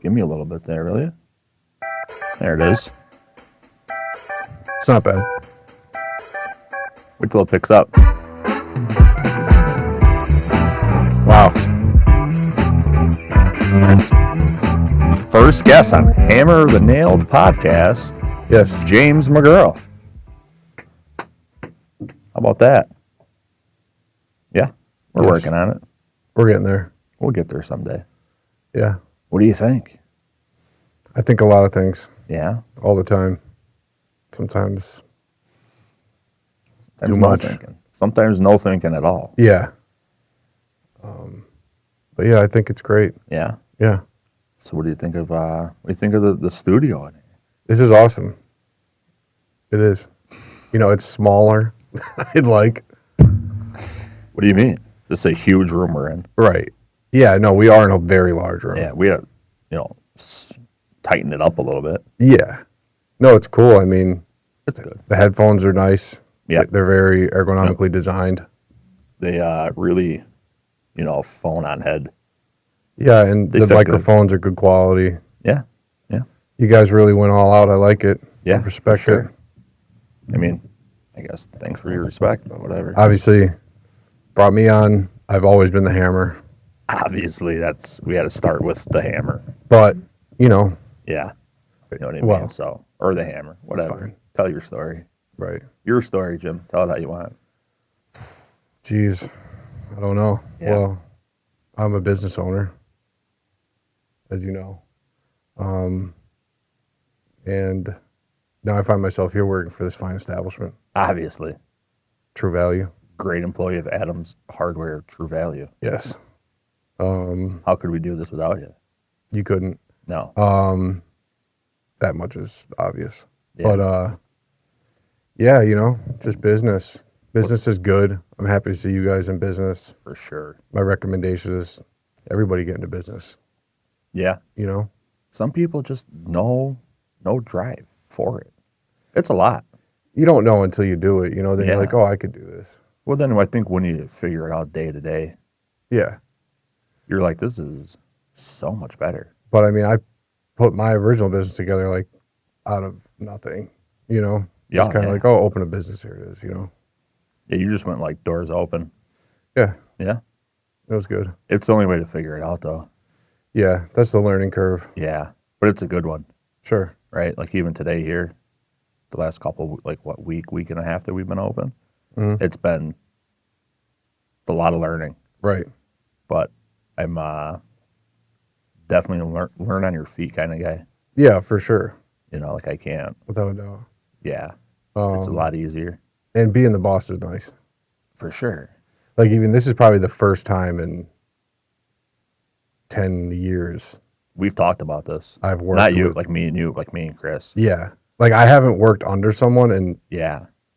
Give me a little bit there, will you? There it is. It's not bad. Wait till it picks up. Wow. First guest on Hammer the Nailed podcast. Yes. James McGurl. How about that? Yeah, we're working on it. We're getting there. We'll get there someday. Yeah. What do you think? I think a lot of things. Yeah? All the time. Sometimes too no much. Thinking. Sometimes no thinking at all. Yeah. But yeah, I think it's great. Yeah? Yeah. So what do you think of the studio in here? This is awesome. It is. You know, it's smaller than I'd like. What do you mean? This is a huge room we're in. Right. Yeah, no, we are in a very large room. Yeah, we have, tighten it up a little bit. Yeah. No, it's cool. I mean, it's good. The headphones are nice. Yeah. They're very ergonomically designed. They really, phone on head. Yeah, and the microphones are good quality. Yeah. Yeah. You guys really went all out. I like it. Yeah. I respect it. I mean, I guess thanks for your respect, but whatever. Obviously, brought me on. I've always been the hammer. Obviously, we had to start with the hammer. But, Yeah. You know what I mean? Well, So, or the hammer, whatever. Fine. Tell your story. Right. Your story, Jim. Tell it how you want. Jeez. I don't know. Yeah. Well, I'm a business owner, as you know. And now I find myself here working for this fine establishment. Obviously. True Value. Great employee of Adams Hardware, True Value. Yes. How could we do this without you? You couldn't. No. That much is obvious. Yeah. But, yeah, just business. Business is good. I'm happy to see you guys in business. For sure. My recommendation is everybody get into business. Yeah. Some people just no drive for it. It's a lot. You don't know until you do it, then Yeah. you're like, oh, I could do this. Well, then I think when you figure it out day to day, Yeah. you're like, this is so much better. But I mean, I put my original business together like out of nothing, just kind of like, oh, open a business, here it is, Yeah, you just went like doors open. Yeah. Yeah. It was good. It's the only way to figure it out, though. Yeah. That's the learning curve. Yeah. But it's a good one, Sure. right? Like even today here, the last couple, week and a half that we've been open, It's been a lot of learning. Right. But I'm definitely learn on your feet kind of guy. Yeah, for sure. I can't. Without a doubt. Yeah. It's a lot easier. And being the boss is nice. For sure. Like even this is probably the first time in 10 years We've talked about this. I've worked Not you, with, like me and you, like me and Chris. Yeah. Like I haven't worked under someone in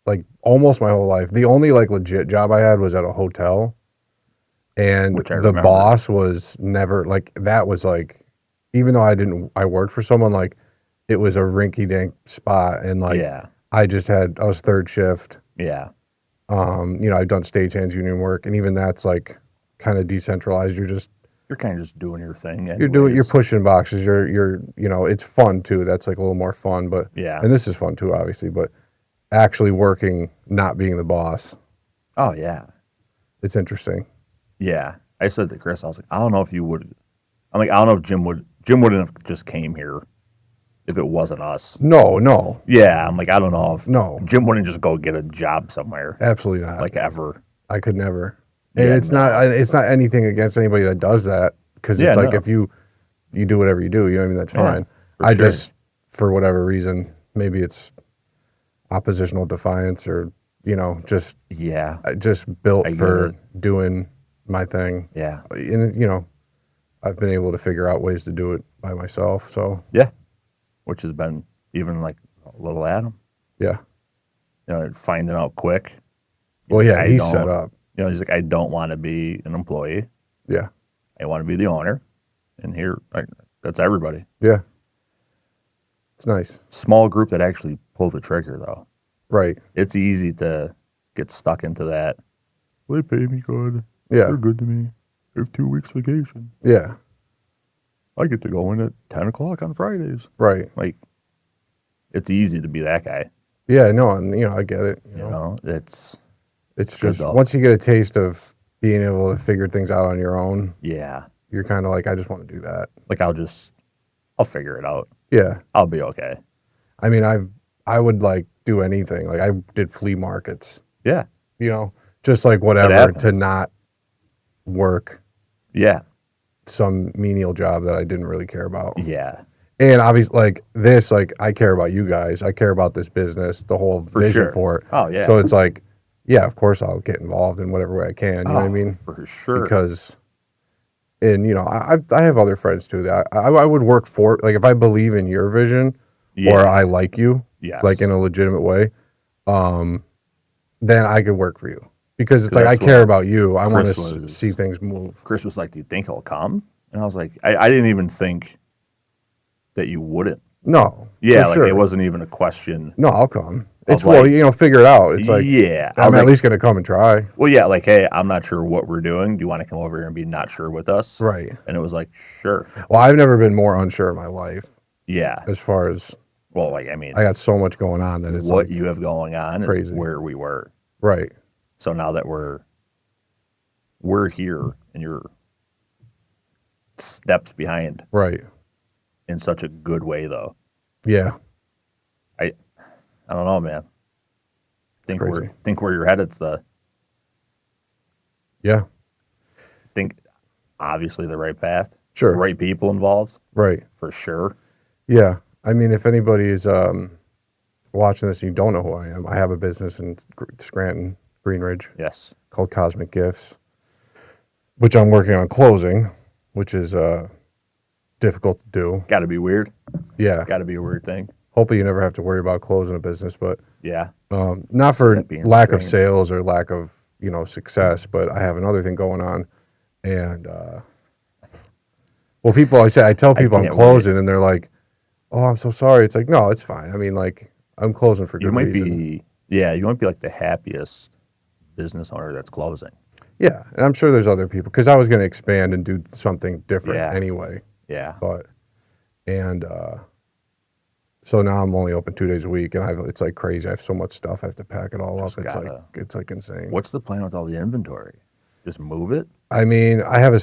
like almost my whole life. The only like legit job I had was at a hotel. And the boss was never like, that was like, even though I worked for someone, like it was a rinky dink spot. And like, I was third shift. Yeah. I've done stagehands union work, and even that's like kind of decentralized. You're kind of just doing your thing. You're pushing boxes. You're it's fun too. That's like a little more fun, but and this is fun too, obviously, but actually working, not being the boss. Oh yeah. It's interesting. Yeah. I said to Chris, I was like, I don't know if you would, I don't know if Jim wouldn't have just came here if it wasn't us. No. Yeah. I'm like, I don't know if Jim wouldn't just go get a job somewhere. Absolutely not. Like ever. I could never. And it's not anything against anybody that does that, because it's like if you do whatever you do, I mean, that's fine. I just, for whatever reason, maybe it's oppositional defiance or, just built for doing my thing. Yeah. And, I've been able to figure out ways to do it by myself. So, yeah. Which has been even like little Adam. Yeah. Finding out quick. He's set up. He's like, I don't want to be an employee. Yeah. I want to be the owner. And here, that's everybody. Yeah. It's nice. Small group that actually pull the trigger, though. Right. It's easy to get stuck into that. Well, they pay me good. Yeah. They're good to me. They have 2 weeks vacation. Yeah. I get to go in at 10 o'clock on Fridays. Right. Like, it's easy to be that guy. Yeah, no, and I get it. You know, it's just once you get a taste of being able to figure things out on your own. Yeah. You're kind of like, I just want to do that. Like, I'll figure it out. Yeah. I'll be okay. I mean, I would like do anything. Like I did flea markets. Yeah. Just like whatever to not work. Yeah. Some menial job that I didn't really care about. Yeah. And obviously, like this, like I care about you guys. I care about this business, the whole vision for it. Oh, yeah. So it's like, yeah, of course I'll get involved in whatever way I can. You know what I mean? For sure. Because, and I have other friends too that I would work for. Like if I believe in your vision, or I like you, like in a legitimate way, then I could work for you. Because it's like, I care about you. I want to see things move. Chris was like, do you think he'll come? And I was like, I didn't even think that you wouldn't. No. Yeah, like it wasn't even a question. No, I'll come. It's like, figure it out. It's like, yeah, I'm at least going to come and try. Well, yeah, like, hey, I'm not sure what we're doing. Do you want to come over here and be not sure with us? Right. And it was like, sure. Well, I've never been more unsure in my life. Yeah. As far as, well, like, I mean, I got so much going on that it's what like you have going on crazy. Is where we were. Right. So now that we're here and you're steps behind. Right. In such a good way, though. Yeah. I don't know, man. Think where you're headed's think obviously the right path. Sure. The right people involved. Right. For sure. Yeah. I mean, if anybody is watching this and you don't know who I am, I have a business in Scranton, Greenridge. Yes. Called Cosmic Gifts, which I'm working on closing, which is difficult to do. Got to be weird. Yeah. Got to be a weird thing. Hopefully you never have to worry about closing a business, but yeah. Not for lack of sales or lack of, success, but I have another thing going on. And well, I tell people I'm closing and they're like, "Oh, I'm so sorry." It's like, "No, it's fine." I mean, like I'm closing for good reason. You might be like the happiest business owner that's closing. Yeah, and I'm sure there's other people because I was going to expand and do something different anyway. Yeah. So now I'm only open 2 days a week, and it's like crazy. I have so much stuff. I have to pack it all up. It's like insane. What's the plan with all the inventory? Just move it? I mean, I have a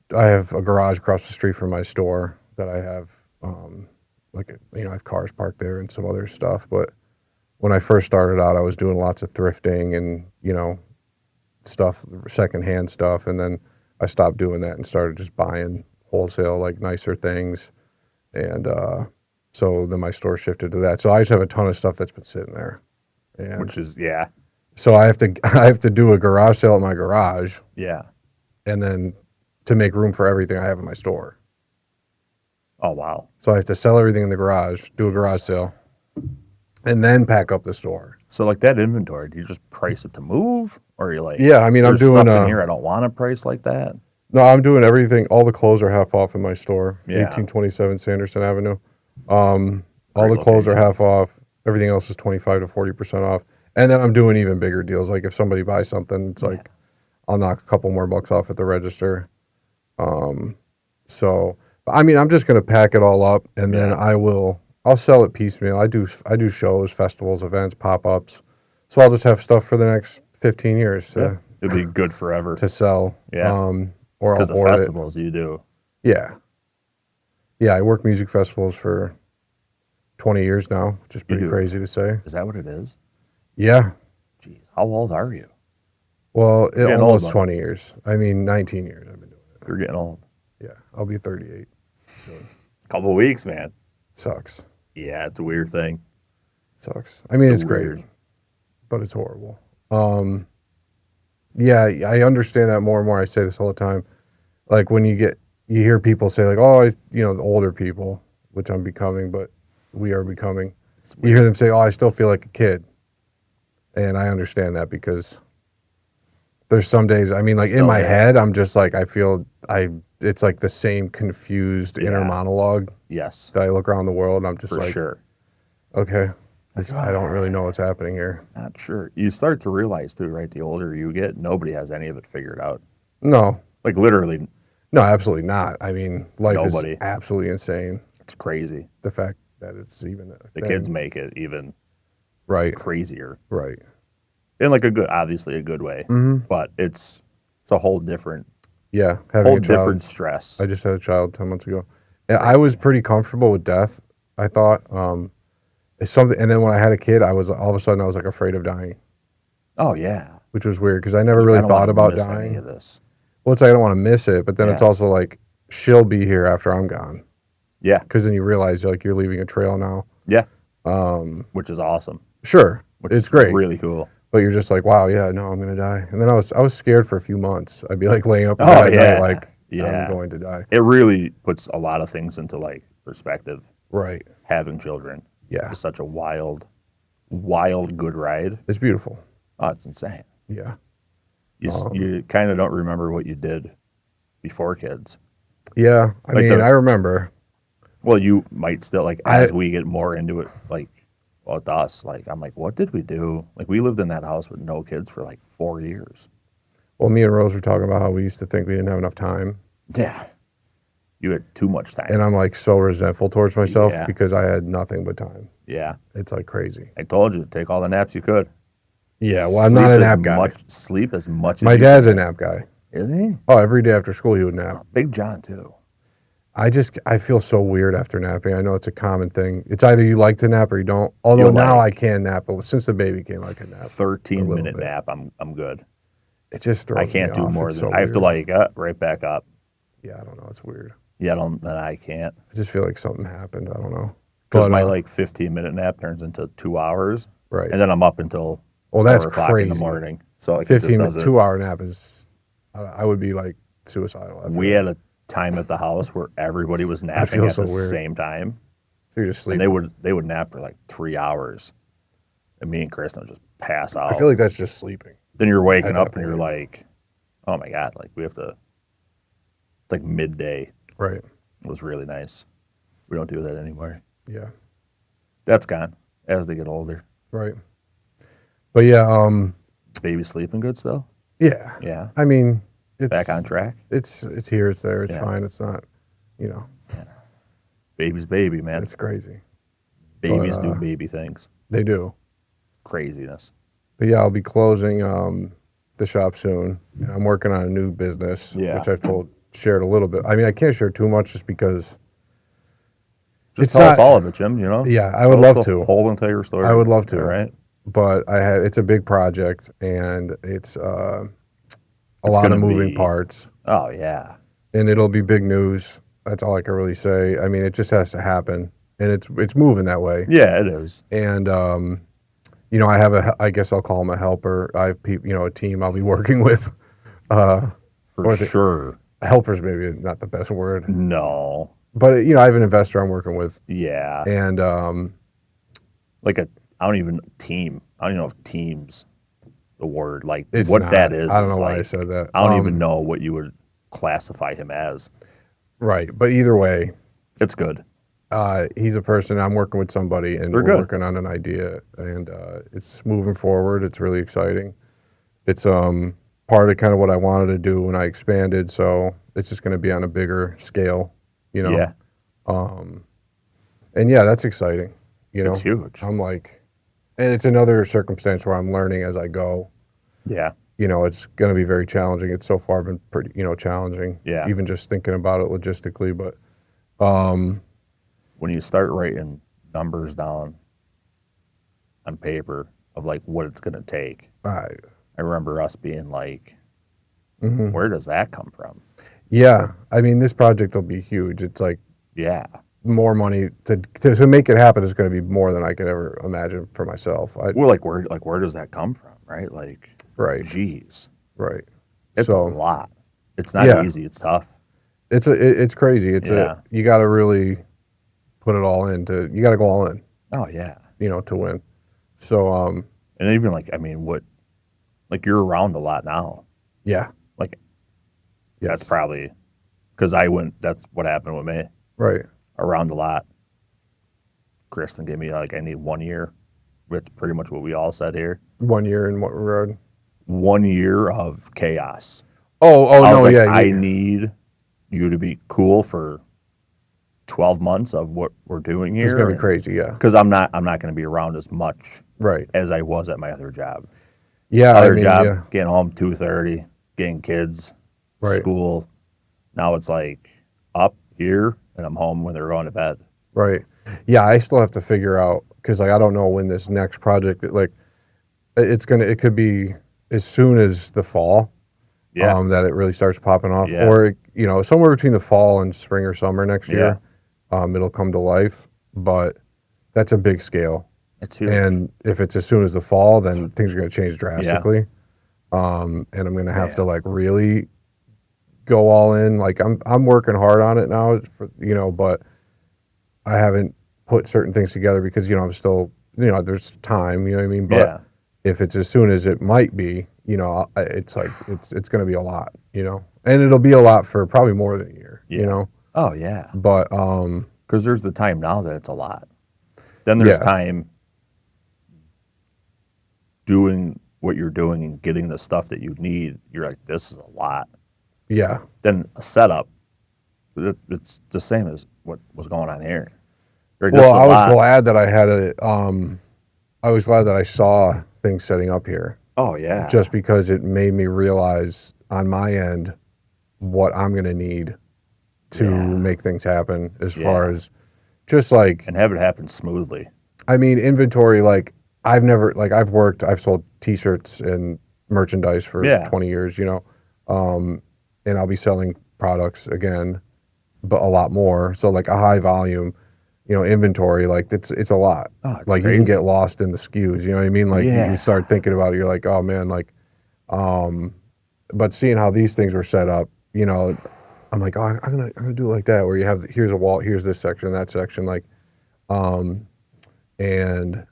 garage across the street from my store that I have, I have cars parked there and some other stuff. But when I first started out, I was doing lots of thrifting and, stuff, secondhand stuff. And then I stopped doing that and started just buying wholesale, like nicer things. And, so then my store shifted to that. So I just have a ton of stuff that's been sitting there. And which is, yeah. So I have to do a garage sale at my garage. Yeah. And then to make room for everything I have in my store. Oh, wow. So I have to sell everything in the garage, do a garage sale, and then pack up the store. So like that inventory, do you just price it to move? Or are you like, yeah, I mean, I'm doing stuff in here I don't want to price like that? No, I'm doing everything. All the clothes are half off in my store, yeah. 1827 Sanderson Avenue. All the clothes are half off. Everything else is 25 to 40% off. And then I'm doing even bigger deals. Like if somebody buys something, it's like I'll knock a couple more bucks off at the register. So, I mean, I'm just going to pack it all up and then I'll sell it piecemeal. I do shows, festivals, events, pop-ups. So I'll just have stuff for the next 15 years. It'd be good forever. To sell. Yeah. Because the festivals you do. Yeah. Yeah, I work music festivals for 20 years now, which is pretty crazy to say. Is that what it is? Yeah. Jeez, how old are you? Well, almost 20 years. I mean, 19 years I've been doing it. You're getting old. Yeah, I'll be 38 soon. Couple of weeks, man. Sucks. Yeah, it's a weird thing. Sucks. I mean, it's great, but it's horrible. Yeah, I understand that more and more. I say this all the time. Like when you hear people say like, "Oh, the older people," which I'm becoming, but we are becoming. You hear them say, "Oh, I still feel like a kid," and I understand that because there's some days. I mean, like in my head, I'm just like it's like the same confused inner monologue. Yes. That I look around the world, and I'm just for sure. Okay, I don't really know what's happening here. Not sure. You start to realize too, right? The older you get, nobody has any of it figured out. No. Like literally. No, absolutely not. I mean, life Nobody. is absolutely insane. It's crazy. The fact that it's even the kids make it even crazier. Right. In like obviously a good way, but it's a whole different, having different stress. I just had a child 10 months ago. And I was pretty comfortable with death. I thought, it's something. And then when I had a kid, all of a sudden I was like afraid of dying. Oh yeah. Which was weird because I never really thought about dying. Any of this. Well, it's like I don't want to miss it, but then it's also like she'll be here after I'm gone. Yeah. Because then you realize like you're leaving a trail now. Yeah. Which is awesome. Sure. It's great. Really cool. But you're just like, wow, yeah, no, I'm gonna die. And then I was scared for a few months. I'd be like laying up in bed at night, like I'm going to die. It really puts a lot of things into like perspective. Right. Having children. Yeah. It's such a wild good ride. It's beautiful. Oh, it's insane. Yeah. You kind of don't remember what you did before kids. Yeah. I mean, I remember. Well, you might still, like, as we get more into it, like, with us, like, I'm like, what did we do? Like, we lived in that house with no kids for, like, 4 years. Well, me and Rose were talking about how we used to think we didn't have enough time. Yeah. You had too much time. And I'm, like, so resentful towards myself because I had nothing but time. Yeah. It's, like, crazy. I told you, take all the naps you could. Yeah, well, I'm not a nap guy. Sleep as much as my dad's a nap guy. Is he? Oh, every day after school he would nap. Oh, Big John, too. I feel so weird after napping. I know it's a common thing. It's either you like to nap or you don't. Although now I can nap. But since the baby came, I can nap. 13-minute nap, I'm good. It just throws me off. I can't do more than so I have to like right back up. Yeah, I don't know. It's weird. Yeah, I can't. I just feel like something happened. I don't know. Because my 15-minute nap turns into 2 hours. Right. And then I'm up until that's 4 o'clock crazy. In the morning. So like 15-minute, 2-hour nap is, I would be like suicidal. We had a time at the house where everybody was napping at the same time. So you're just sleeping. And they would nap for like 3 hours. And me and Kristen would just pass out. I feel like that's just sleeping. Then you're waking up and you're like, oh my God, like we have to, it's like midday. Right. It was really nice. We don't do that anymore. Yeah. That's gone as they get older. Right. But yeah, baby's sleeping good still? Yeah. Yeah. I mean, it's back on track. It's here, it's there, it's fine. It's not, Yeah. Baby's baby, man. It's crazy. Babies do baby things. They do. Craziness. But yeah, I'll be closing the shop soon. I'm working on a new business, which I've shared a little bit. I mean, I can't share too much just because. Just tell us all of it, Jim. You know. Yeah, I would love to. Whole entire story. I would love to. All right. But it's a big project and it's a lot of moving parts. Oh yeah. And it'll be big news. That's all I can really say. I mean, it just has to happen, and it's moving that way. Yeah, it is. And I have I guess I'll call him a helper. I have a team I'll be working with. For sure. Helper's maybe not the best word. No. But I have an investor I'm working with. Yeah. And I don't even know if team's the word. Like it's what not. that is. I don't know why I said that. I don't even know what you would classify him as. Right. But either way. It's good. He's a person, I'm working with somebody, and we're working on an idea, and it's moving forward. It's really exciting. It's part of kind of what I wanted to do when I expanded, so it's just going to be on a bigger scale, Yeah. And yeah, that's exciting. It's huge. I'm like, and it's another circumstance where I'm learning as I go. Yeah. It's going to be very challenging. It's so far been pretty, challenging. Yeah. Even just thinking about it logistically, but when you start writing numbers down on paper of like what it's going to take, I remember us being like, where does that come from? Yeah. I mean, this project will be huge. It's like, more money to make it happen is going to be more than I could ever imagine for myself. Where does that come from? Right. Like, geez. Right. It's a lot. It's not easy. It's tough. It's crazy. You got to really put it all in you got to go all in. Oh yeah. To win. So, and even you're around a lot now. Yeah. That's probably because that's what happened with me. Right. Around a lot. Kristen gave me I need 1 year. That's pretty much what we all said here. 1 year in what regard? 1 year of chaos. Oh no, I need you to be cool for 12 months of what we're doing here. It's going to be crazy, yeah. Because I'm not going to be around as much right. as I was at my other job. Yeah, other job, getting home 2:30, getting kids, right. school. Now it's like up here, and I'm home when they're going to bed. Right. Yeah, I still have to figure out, because like I don't know when this next project, like it could be as soon as the fall. Yeah. That it really starts popping off, or somewhere between the fall and spring or summer next year, it'll come to life. But that's a big scale. It's huge. And if it's as soon as the fall, then things are going to change drastically. And I'm going to have to like really go all in. Like I'm working hard on it now, but I haven't put certain things together because I'm still there's time. You know what I mean? But if it's as soon as it might be. It's like it's going to be a lot, and it'll be a lot for probably more than a year, Oh yeah. But because there's the time now that it's a lot. Then there's time doing what you're doing and getting the stuff that you need. You're like, this is a lot. Yeah. Then a setup, it's the same as what was going on here. Like, well, I was glad that I had I was glad that I saw things setting up here. Oh, yeah. Just because it made me realize on my end what I'm going to need to make things happen as far as just like... And have it happen smoothly. I mean, inventory, like, I've sold T-shirts and merchandise for 20 years, and I'll be selling products again, but a lot more. So, like, a high volume... inventory, like it's a lot. Oh, it's like crazy. You can get lost in the SKUs, you know what I mean? Like you start thinking about it, you're like, oh man, like, but seeing how these things were set up, I'm like, oh, I'm gonna do it like that, where you have, here's a wall, here's this section, that section, like, and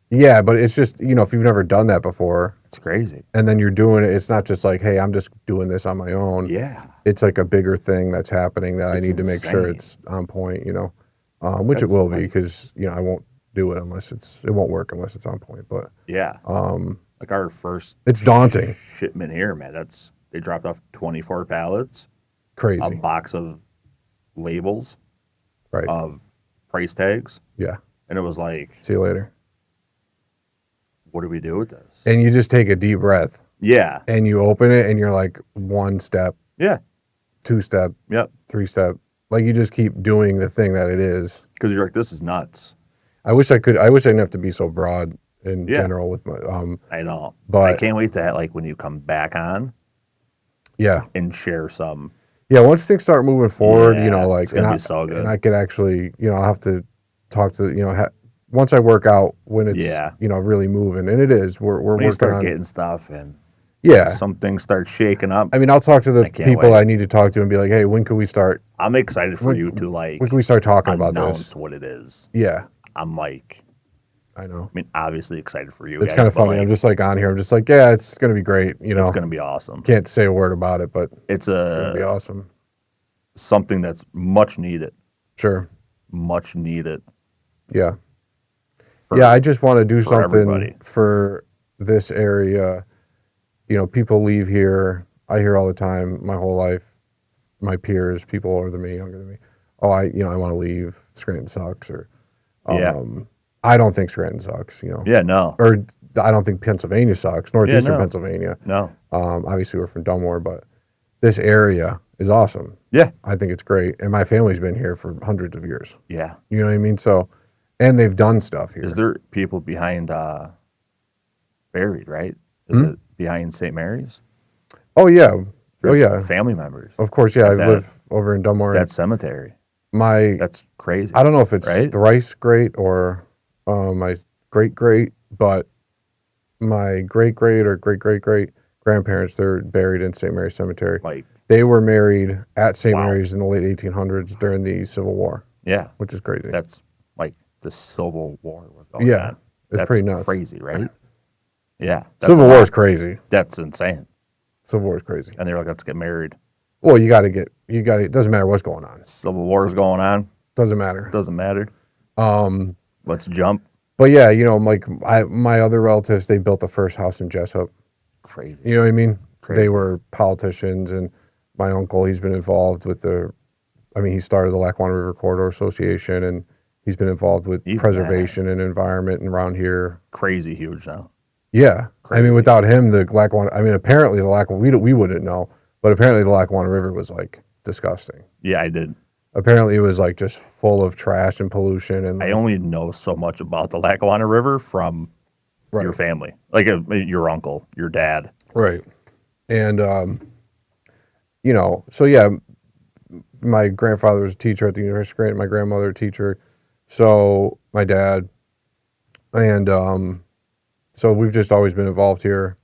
yeah, but it's just, if you've never done that before, it's crazy. And then you're doing it, it's not just like, hey, I'm just doing this on my own. Yeah. It's like a bigger thing that's happening that I need to make sure it's on point, which it will be, because I won't do it unless it won't work unless it's on point. But like our first, it's daunting shipment here, man. They dropped off 24 pallets, crazy, a box of labels, right, of price tags, and it was like, see you later. What do we do with this? And you just take a deep breath, and you open it, and you're like, 1 step, 2 step, 3 step. Like, you just keep doing the thing that it is. Because you're like, this is nuts. I wish I didn't have to be so broad in general with my... I know. But I can't wait to, like, when you come back on. And share some. Yeah, once things start moving forward, like... It's going to be so good. And I could actually, I'll have to talk to, once I work out when it's, really moving. And it is. We're working on... you start getting stuff and... some things start shaking up. I mean, I'll talk to the people I need to talk to and be like, hey, when can we start? I'm excited for you to, like, when can we start talking about this? Announce what it is. Yeah. I'm like, I know. I mean, obviously excited for you. It's kind of funny. Like, I'm just like on here. I'm just like, yeah, it's going to be great. It's going to be awesome. Can't say a word about it, but it's going to be awesome. Something that's much needed. Sure. Much needed. Yeah. I just want to do something for this area. People leave here. I hear all the time, my whole life, my peers, people older than me, younger than me. Oh, I want to leave. Scranton sucks. Or, I don't think Scranton sucks. Yeah, no. Or I don't think Pennsylvania sucks. Northeastern Pennsylvania. No. Obviously, we're from Dunmore, but this area is awesome. Yeah. I think it's great, and my family's been here for hundreds of years. Yeah. You know what I mean? So, and they've done stuff here. Is there people behind buried? Right? Is it behind St. Mary's? Oh yeah. There's family members. Of course, yeah. I live over in Dunmore. That cemetery. That's crazy. I don't know if it's thrice great or my great, but my great or great grandparents, they're buried in St. Mary's Cemetery. Like, they were married at St. Mary's in the late 1800s during the Civil War. Yeah. Which is crazy. That's like the Civil War was going on. It's pretty nuts. Crazy, right? Yeah. Civil War is crazy. That's insane. Civil War is crazy. And they're like, let's get married. Well, it doesn't matter what's going on. Civil War is going on. Doesn't matter. Doesn't matter. Let's jump. But yeah, like my other relatives, they built the first house in Jessup. Crazy. You know what I mean? Crazy. They were politicians, and my uncle, he's been involved with he started the Lackawanna River Corridor Association, and he's been involved with preservation and environment around here. Crazy huge now. Yeah. Crazy. I mean, without him, the Lackawanna, apparently the Lackawanna, we wouldn't know, but apparently the Lackawanna River was like disgusting. Yeah, I did. Apparently it was like just full of trash and pollution. And I only know so much about the Lackawanna River from your family, like your uncle, your dad. Right. And, so yeah, my grandfather was a teacher at the University of Grant, my grandmother a teacher. So my dad, and so we've just always been involved here.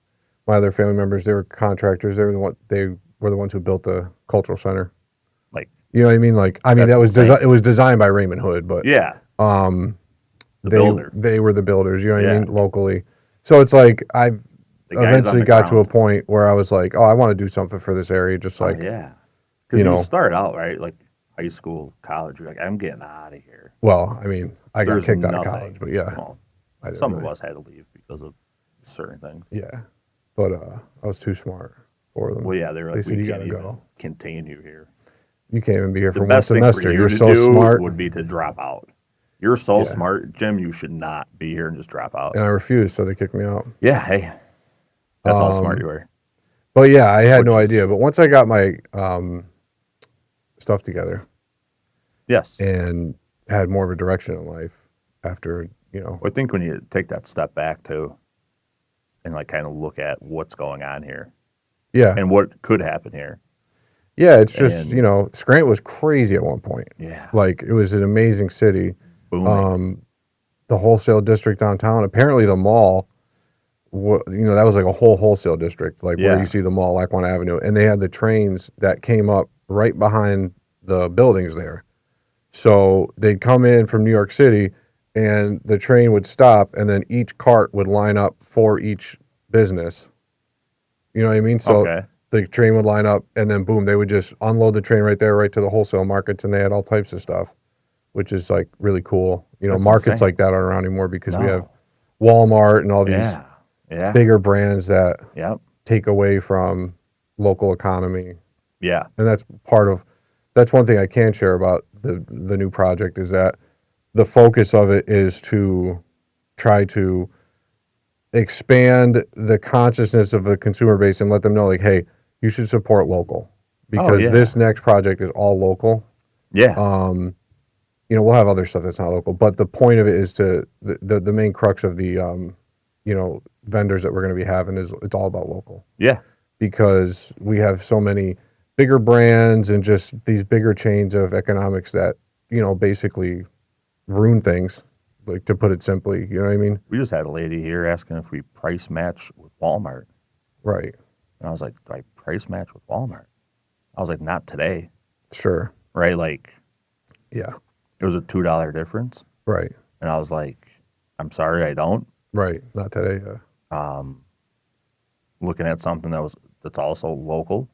My other family members, they were contractors. They were the ones who built the cultural center. Like, you know what I mean? Like, I mean, it was designed by Raymond Hood, but yeah, they were the builders. You know what I mean? Locally. So it's like I've eventually got to a point where I was like, oh, I want to do something for this area, just like because you start out right, like high school, college. You're like, I'm getting out of here. Well, I mean, I got kicked out of college, but yeah, well, some of us had to leave because of certain things. Yeah, but I was too smart for them. Well, yeah, they were like, we can't even contain you here. You can't even be here for one semester. You're so smart. Would be to drop out. You're so smart, Jim. You should not be here and just drop out. And I refused, so they kicked me out. Yeah, hey, that's how smart you were. But yeah, I had no idea. But once I got my stuff together, yes, and had more of a direction in life after, I think when you take that step back too, and like kind of look at what's going on here, and what could happen here. Yeah, it's just Scranton was crazy at one point. Yeah, like it was an amazing city. Booming. The wholesale district downtown. Apparently, the mall. That was like a whole wholesale district, like where you see the mall, Lackawanna Avenue, and they had the trains that came up right behind the buildings there. So they'd come in from New York City, and the train would stop, and then each cart would line up for each business. You know what I mean? So the train would line up, and then boom, they would just unload the train right there, right to the wholesale markets, and they had all types of stuff, which is like really cool. That's markets insane. Like that aren't around anymore because we have Walmart and all these bigger brands that take away from local economy. Yeah. And that's one thing I can share about the new project is that the focus of it is to try to expand the consciousness of the consumer base and let them know, like, hey, you should support local because this next project is all local. Yeah. We'll have other stuff that's not local, but the point of it is to the main crux of the vendors that we're going to be having is it's all about local. Yeah. Because we have so many bigger brands and just these bigger chains of economics that, basically ruin things, like to put it simply, you know what I mean? We just had a lady here asking if we price match with Walmart. Right. And I was like, do I price match with Walmart? I was like, not today. Sure. Right? Like, yeah. It was a $2 difference. Right. And I was like, I'm sorry, I don't. Right. Not today. Looking at something that's also local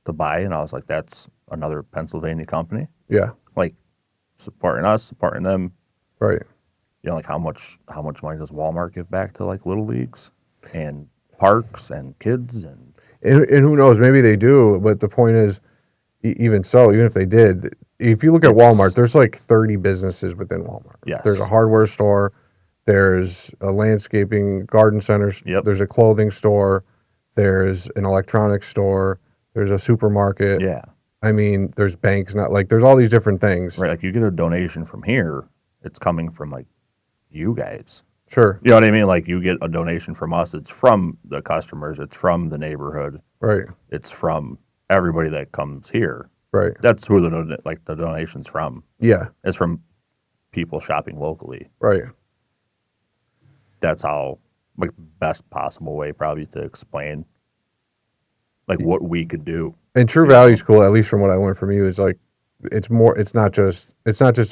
to buy, and I was like, that's another Pennsylvania company. Yeah. Like supporting us, supporting them. Right. Like how much money does Walmart give back to like little leagues and parks and kids and who knows, maybe they do, but the point is, even so, even if they did, if you look at Walmart, there's like 30 businesses within Walmart. Yes. There's a hardware store, there's a landscaping garden center, there's a clothing store, there's an electronics store, there's a supermarket. Yeah. I mean, there's banks, there's all these different things. Right, like you get a donation from here, it's coming from like you guys. Sure. You know what I mean? Like you get a donation from us, it's from the customers, it's from the neighborhood. Right. It's from everybody that comes here. Right. That's who the donation's from. Yeah. It's from people shopping locally. Right. That's how, like, best possible way probably to explain, like, what we could do. And True Value School, at least from what I learned from you, is like, it's not just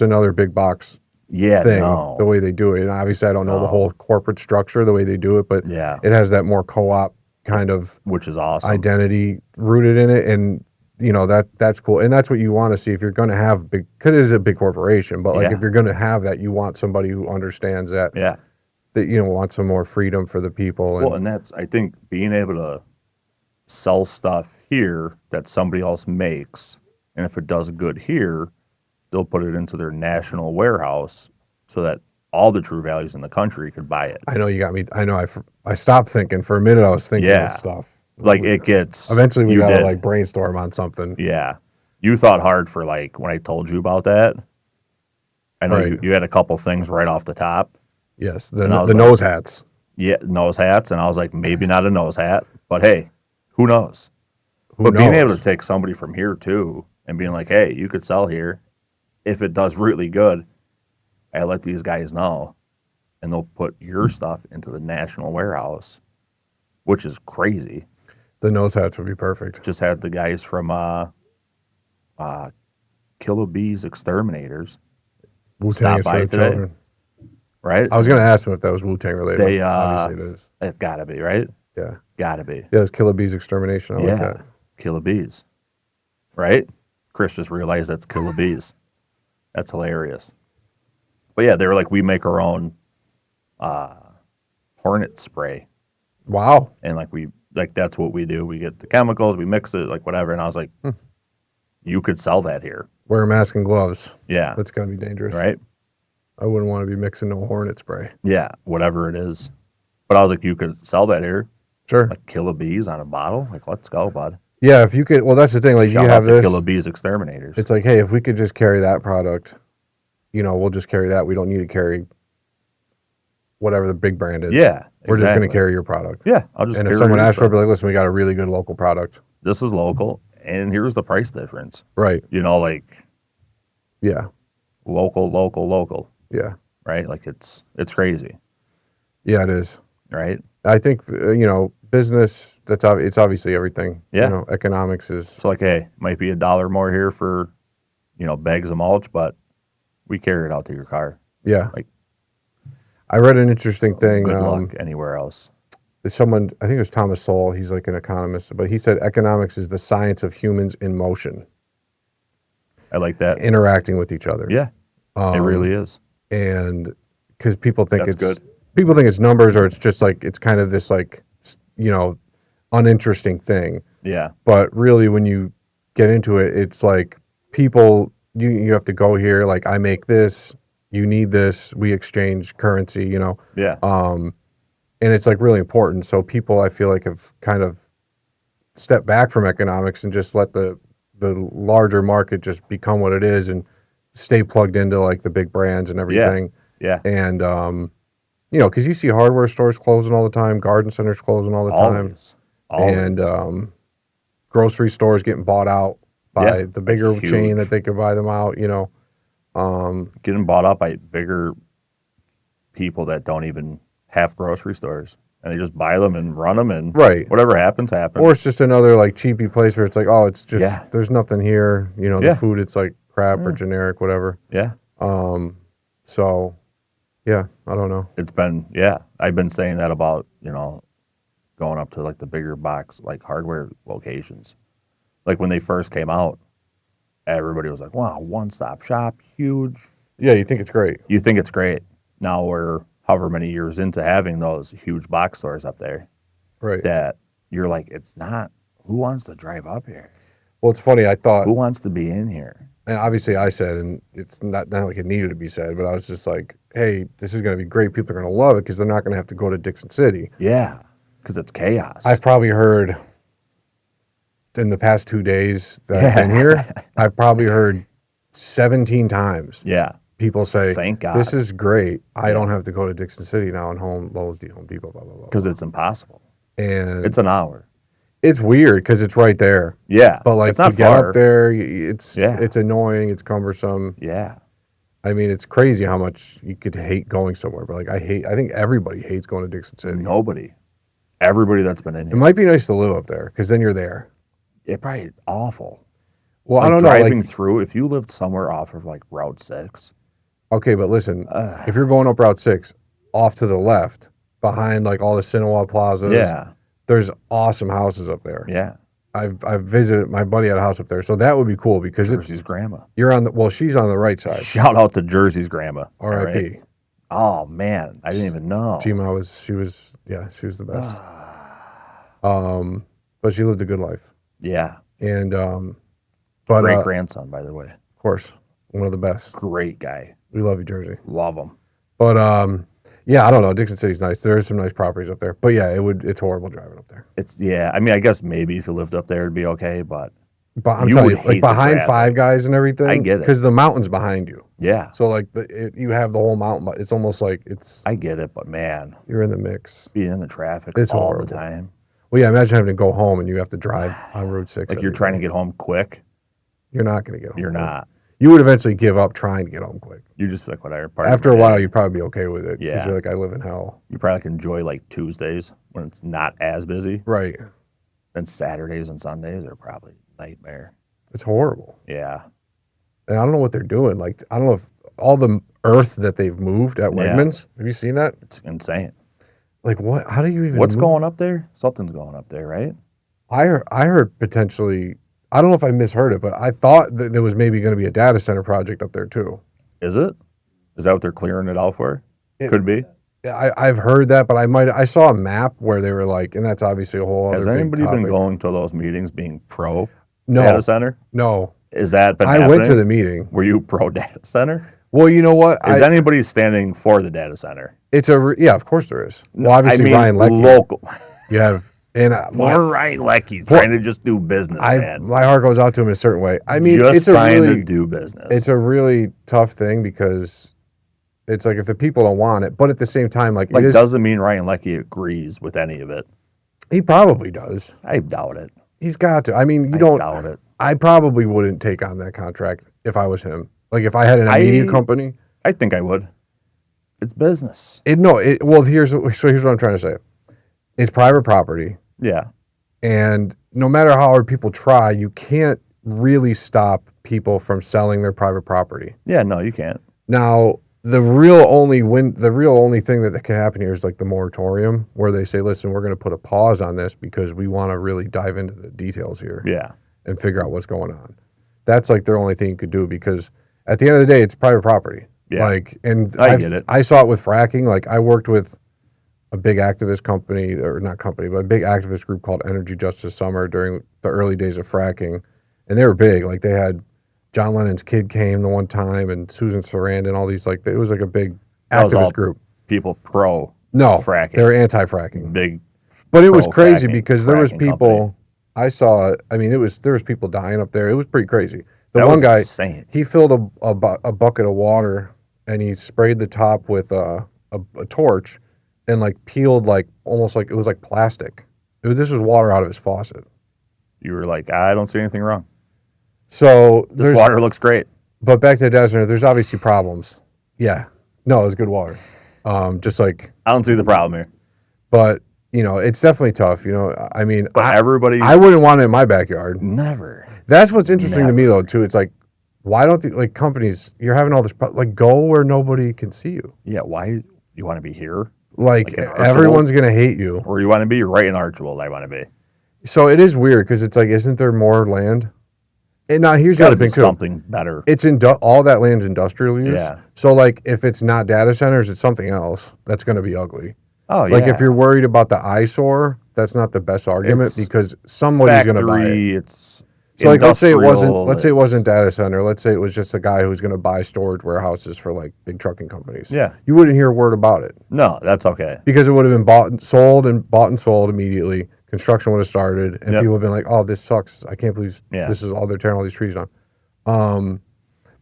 another big box thing, the way they do it. And obviously I don't know the whole corporate structure, the way they do it, but it has that more co-op kind of, which is awesome, identity rooted in it. And that's cool. And that's what you want to see if you're going to have because it is a big corporation, but like if you're going to have that, you want somebody who understands that, that, want some more freedom for the people. And that's, I think, being able to sell stuff here that somebody else makes. And if it does good here, they'll put it into their national warehouse so that all the True Values in the country could buy it. I know you got me. I know I stopped thinking for a minute. I was thinking of stuff. Like it gets. Eventually we got to like brainstorm on something. Yeah. You thought hard for like when I told you about that. I know you had a couple things right off the top. Yes. The nose hats. Yeah. Nose hats. And I was like, maybe not a nose hat, but hey, who knows? Being able to take somebody from here too and being like, hey, you could sell here. If it does really good, I let these guys know, and they'll put your stuff into the national warehouse, which is crazy. The nose hats would be perfect. Just had the guys from Killer Bees Exterminators stop by today. Children. Right? I was going to ask them if that was Wu-Tang related. Obviously it is. It's got to be, right? Yeah. Got to be. Yeah, it's Killer Bees Extermination. I like that. Killer Bees. Right? Chris just realized that's Killer Bees. That's hilarious. But yeah, they were like, we make our own hornet spray. Wow. And like that's what we do. We get the chemicals, we mix it, like whatever. And I was like, you could sell that here. Wear a mask and gloves. Yeah. That's going to be dangerous. Right? I wouldn't want to be mixing no hornet spray. Yeah, whatever it is. But I was like, you could sell that here. Sure. Like Killer Bees on a bottle. Like, let's go, bud. Yeah, if you could. Well, that's the thing. Like, Shout you have this. Killer Bees Exterminators. It's like, hey, if we could just carry that product, we'll just carry that. We don't need to carry whatever the big brand is. Yeah, we're just going to carry your product. Yeah, I'll just. And if someone asks for it, be like, listen, we got a really good local product. This is local, and here's the price difference. Right. Yeah. Local. Yeah. Right. Like it's crazy. Yeah, it is. Right. I think business. It's obviously everything. Yeah. Economics is. It's like, hey, might be $1 more here for, bags of mulch, but we carry it out to your car. Yeah. Like, I read an interesting thing. Good luck anywhere else. Someone, I think it was Thomas Sowell. He's like an economist, but he said economics is the science of humans in motion. I like that. Interacting with each other. Yeah. It really is. And because people think it's numbers, or it's just like it's kind of this like uninteresting thing. Yeah. But really, when you get into it, it's like people you have to go here. Like, I make this, you need this, we exchange currency. Yeah. And it's like really important. So people, I feel like, have kind of stepped back from economics and just let the larger market just become what it is and stay plugged into like the big brands and everything. Yeah. And because you see hardware stores closing all the time, garden centers closing all the time, and grocery stores getting bought out by the bigger chain that they could buy them out. Getting bought out by bigger people that don't even have grocery stores, and they just buy them and run them, and whatever happens. Or it's just another like cheapy place where it's like, oh, it's just there's nothing here. The food, it's like crap or generic, whatever. Yeah. So, yeah, I don't know. It's been, I've been saying that about, going up to like the bigger box, like hardware locations. Like when they first came out, everybody was like, wow, one-stop shop, huge. Yeah, you think it's great. You think it's great. Now we're however many years into having those huge box stores up there. Right. That you're like, it's not, who wants to drive up here? Well, it's funny, I thought. Who wants to be in here? And obviously I said, and it's not like it needed to be said, but I was just like, hey, this is going to be great. People are going to love it because they're not going to have to go to Dixon City. Yeah, because it's chaos. I've probably heard in the past 2 days that I've been here, I've probably heard 17 times. Yeah. People say, thank God. This is great. I don't have to go to Dixon City now and Home Depot, blah, blah, blah. Because it's impossible. And it's an hour. It's weird because it's right there. Yeah. But like it's not to get up there, it's annoying, it's cumbersome. Yeah. I mean, it's crazy how much you could hate going somewhere. But like I think everybody hates going to Dixon City. Nobody. Everybody that's been in here. It might be nice to live up there because then you're there. It probably awful. Well, I don't know. Driving through, if you lived somewhere off of like Route 6. Okay, but listen, if you're going up Route 6, off to the left, behind like all the Sn1 plazas, there's awesome houses up there. Yeah. I've visited, my buddy had a house up there, so that would be cool because Jersey's grandma. You're on she's on the right side. Shout out to Jersey's grandma. R.I.P. Right? Oh man, I didn't even know. She was the best. But she lived a good life. Yeah. And but great grandson, by the way. Of course, one of the best. Great guy. We love you, Jersey. Love him. But yeah, I don't know. Dixon City's nice. There's some nice properties up there. But yeah, it's horrible driving up there. I mean, I guess maybe if you lived up there, it'd be okay, but I'm telling you, like behind Five Guys and everything. I get it. Because the mountain's behind you. Yeah. So like you have the whole mountain, but it's almost like it's. I get it, but man, you're in the mix. Being in the traffic it's all horrible. The time. Well, yeah, imagine having to go home and you have to drive on Route 6. Like you're trying to get home quick. You're not going to get home. You're not. You would eventually give up trying to get home quick. You just like whatever. After a while, you'd probably be okay with it. Yeah. Because you're like, I live in hell. You probably can enjoy like Tuesdays when it's not as busy. Right. Then Saturdays and Sundays are probably nightmare. It's horrible. Yeah. And I don't know what they're doing. Like, I don't know if all the earth that they've moved at Wegmans. Have you seen that? It's insane. Like what? How do you even? What's going up there? Something's going up there, right? I heard potentially. I don't know if I misheard it, but I thought that there was maybe going to be a data center project up there too. Is it? Is that what they're clearing it out for? Could be. I've heard that, but I saw a map where they were like, and that's obviously a whole other. Has anybody been going to those meetings being pro no, data center? No. Is that been happening? I went to the meeting. Were you pro data center? Well, you know what? Is anybody standing for the data center? Yeah, of course there is. Well, obviously Ryan Leckie. Local. You have. And Ryan Leckie trying to just do business, man. My heart goes out to him in a certain way. I mean, it's trying to do business. It's a really tough thing because it's like if the people don't want it, but at the same time, like it doesn't mean Ryan Leckie agrees with any of it. He probably does. I doubt it. He's got to. I mean, I doubt it. I probably wouldn't take on that contract if I was him. Like if I had a media company, I think I would. It's business. Well, here's what I'm trying to say. It's private property. Yeah. And no matter how hard people try, you can't really stop people from selling their private property. Yeah, no, you can't. Now, the real only thing that can happen here is like the moratorium, where they say, listen, we're going to put a pause on this because we want to really dive into the details here. Yeah. And figure out what's going on. That's like their only thing you could do because at the end of the day, it's private property. Yeah. Like, and I get it. I saw it with fracking. Like I worked with a big activist company, or not company, but a big activist group called Energy Justice Summer during the early days of fracking. And they were big. Like they had John Lennon's kid came the one time and Susan Sarandon, all these, like, it was like a big activist group. People pro fracking. They were anti-fracking. Big. But it was crazy because there was people, company. I saw, I mean, there was people dying up there. It was pretty crazy. The one guy, insane. He filled a bucket of water and he sprayed the top with a torch and like peeled like almost like it was like plastic. This was water out of his faucet. You were like, I don't see anything wrong. So this water looks great. But back to the data center, there's obviously problems. Yeah. No, it's good water. Just like I don't see the problem here. But you know, it's definitely tough. You know, I mean, I wouldn't want it in my backyard. Never. That's what's interesting to me though too. It's like, why don't like companies? You're having all this like go where nobody can see you. Yeah. Why you want to be here? Like everyone's gonna hate you. Where you want to be? Right in Archibald, I want to be. So it is weird because it's like, isn't there more land? And now here's the other thing too. Something better. It's all that land's industrial use. Yeah. So like, if it's not data centers, it's something else that's going to be ugly. Oh yeah. Like if you're worried about the eyesore, that's not the best argument because somebody's going to buy it. It's so like, let's say it wasn't data center. Let's say it was just a guy who's going to buy storage warehouses for like big trucking companies. Yeah. You wouldn't hear a word about it. No, that's okay. Because it would have been bought and sold immediately. Construction would have started, and people have been like, "Oh, this sucks! I can't believe this is all they're tearing all these trees down."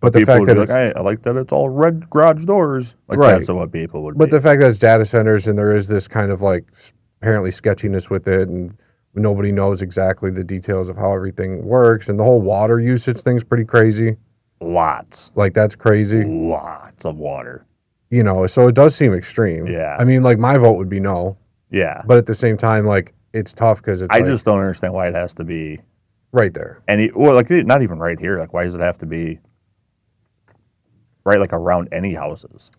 But the fact that like, I like that it's all red garage doors. Like that's what people would. But the fact that it's data centers and there is this kind of like apparently sketchiness with it, and nobody knows exactly the details of how everything works, and the whole water usage thing's pretty crazy. Lots. Like that's crazy. Lots of water. You know, so it does seem extreme. Yeah. I mean, like my vote would be no. Yeah. But at the same time, like. It's tough because it's. I just don't understand why it has to be right there. And like not even right here. Like, why does it have to be right like around any houses?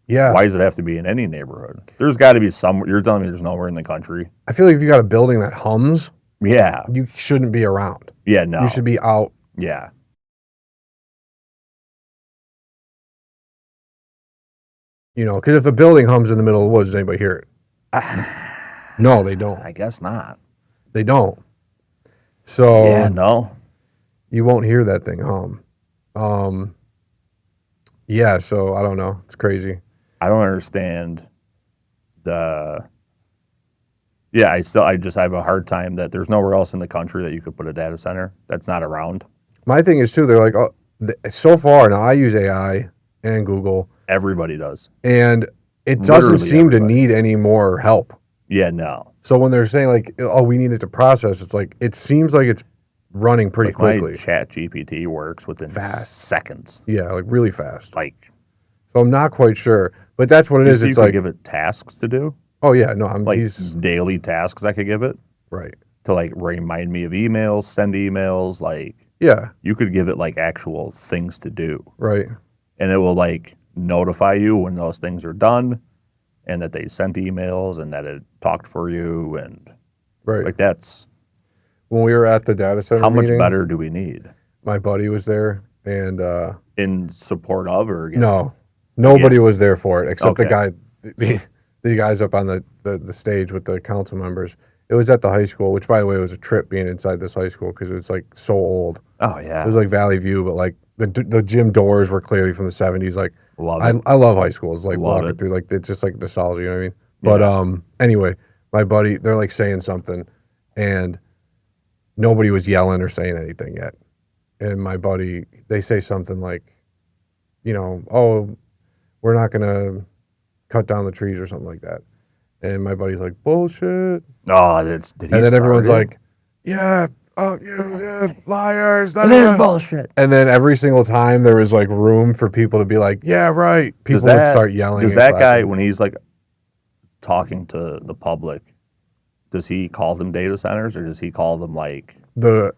Yeah. Why does it have to be in any neighborhood? There's got to be somewhere. You're telling me there's nowhere in the country. I feel like if you got a building that hums, yeah, you shouldn't be around. Yeah, no, you should be out. Yeah. You know, because if a building hums in the middle of the woods, does anybody hear it? No, they don't. I guess not. They don't. So yeah, no, you won't hear that thing hum. Yeah, so I don't know. It's crazy. I don't understand the. Yeah, I just have a hard time that there's nowhere else in the country that you could put a data center that's not around. My thing is too. They're like, oh, so far now. I use AI and Google. Everybody does, and it literally doesn't seem everybody. to need any more help. Yeah, no. So when they're saying like, oh, we need it to process, it's like it seems like it's running pretty quickly. My Chat GPT works within seconds. Yeah, like really fast. Like, so I'm not quite sure, but that's what it is. It's you like could give it tasks to do. Oh yeah, no, he's daily tasks I could give it. Right. To like remind me of emails, send emails, like yeah. You could give it like actual things to do. Right. And it will like notify you when those things are done and that they sent emails and that it talked for you and right. Like that's when we were at the data center. How much better do we need? My buddy was there and in support of or against? No. Nobody was there for it except the guy the guys up on the stage with the council members. It was at the high school, which, by the way, was a trip being inside this high school because it was, like, so old. Oh, yeah. It was, like, Valley View, but, like, the gym doors were clearly from the 70s. Like, I love high schools. Like, walking through, like, it's just, like, nostalgia, you know what I mean? But, anyway, my buddy, they're, like, saying something, and nobody was yelling or saying anything yet. And my buddy, they say something like, you know, oh, we're not going to cut down the trees or something like that. And my buddy's like, bullshit. Oh, and then everyone's like, yeah, oh, yeah, liars. It is bullshit. And then every single time there was like room for people to be like, yeah, right. People would start yelling. Does that guy, when he's like talking to the public, does he call them data centers or does he call them like the